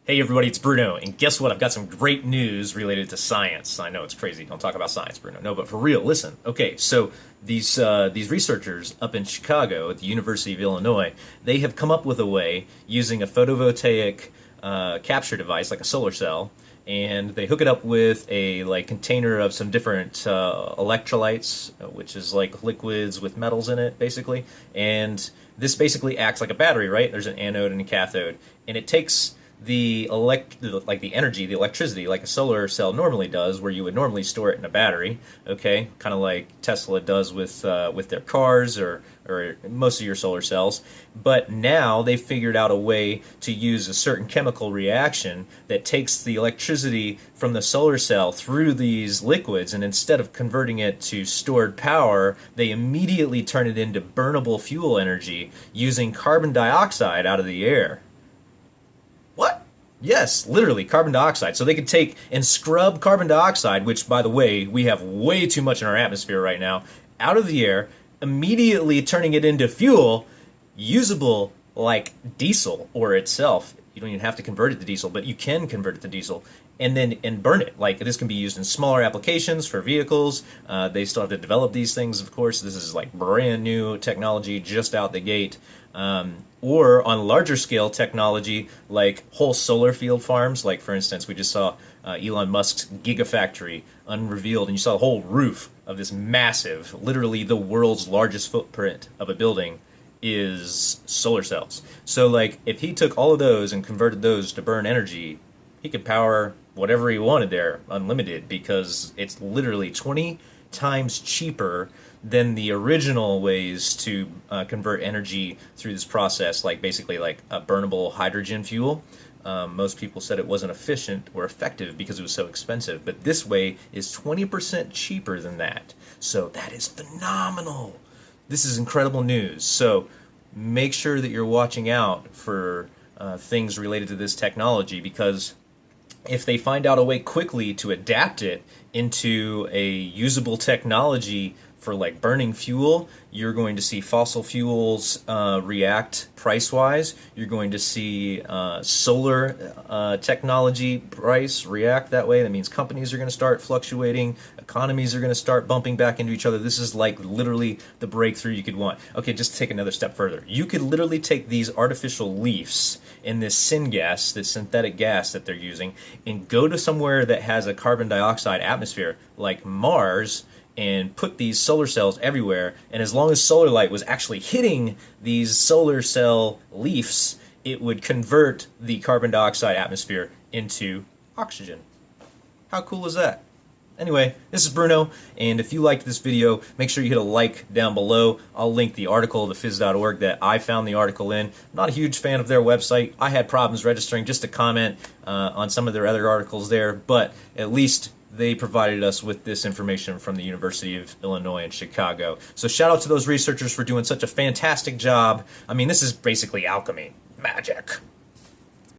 Hey everybody, it's Bruno, and guess what? I've got some great news related to science. I know it's crazy. Don't talk about science, Bruno. No, but for real, listen. Okay, so these researchers up in Chicago at the University of Illinois, they have come up with a way using a photovoltaic capture device, like a solar cell, and they hook it up with a container of some different electrolytes, which is like liquids with metals in it, basically. And this basically acts like a battery, right? There's an anode and a cathode, and it takes the energy, the electricity, like a solar cell normally does, where you would normally store it in a battery. Okay, kind of like Tesla does with their cars or most of your solar cells. But now they've figured out a way to use a certain chemical reaction that takes the electricity from the solar cell through these liquids, and instead of converting it to stored power, they immediately turn it into burnable fuel energy using carbon dioxide out of the air. What? Yes, literally carbon dioxide. So they could take and scrub carbon dioxide, which, by the way, we have way too much in our atmosphere right now, out of the air, immediately turning it into fuel usable like diesel or itself. You don't even have to convert it to diesel, but you can convert it to diesel and burn it. Like, this can be used in smaller applications for vehicles. They still have to develop these things, of course. This is like brand new technology just out the gate. Or on larger scale technology, like whole solar field farms. Like, for instance, we just saw Elon Musk's gigafactory unrevealed, and you saw the whole roof of this massive, literally the world's largest footprint of a building is solar cells. So like, if he took all of those and converted those to burn energy, he could power whatever he wanted there, unlimited, because it's literally 20 times cheaper than the original ways to convert energy through this process, like basically like a burnable hydrogen fuel. Most people said it wasn't efficient or effective because it was so expensive, but this way is 20% cheaper than that. So that is phenomenal. This is incredible news. So make sure that you're watching out for things related to this technology, because if they find out a way quickly to adapt it into a usable technology for like burning fuel, you're going to see fossil fuels react price-wise. You're going to see solar technology price react that way. That means companies are going to start fluctuating. Economies are going to start bumping back into each other. This is like literally the breakthrough you could want. Okay, just take another step further. You could literally take these artificial leaves in this syngas, this synthetic gas that they're using, and go to somewhere that has a carbon dioxide atmosphere, like Mars, and put these solar cells everywhere, and as long as solar light was actually hitting these solar cell leaves, it would convert the carbon dioxide atmosphere into oxygen. How cool is that? Anyway, this is Bruno, and if you liked this video, make sure you hit a like down below. I'll link the article, thephys.org, that I found the article in. I'm not a huge fan of their website. I had problems registering just to comment on some of their other articles there, but at least they provided us with this information from the University of Illinois in Chicago. So shout out to those researchers for doing such a fantastic job. I mean, this is basically alchemy, magic.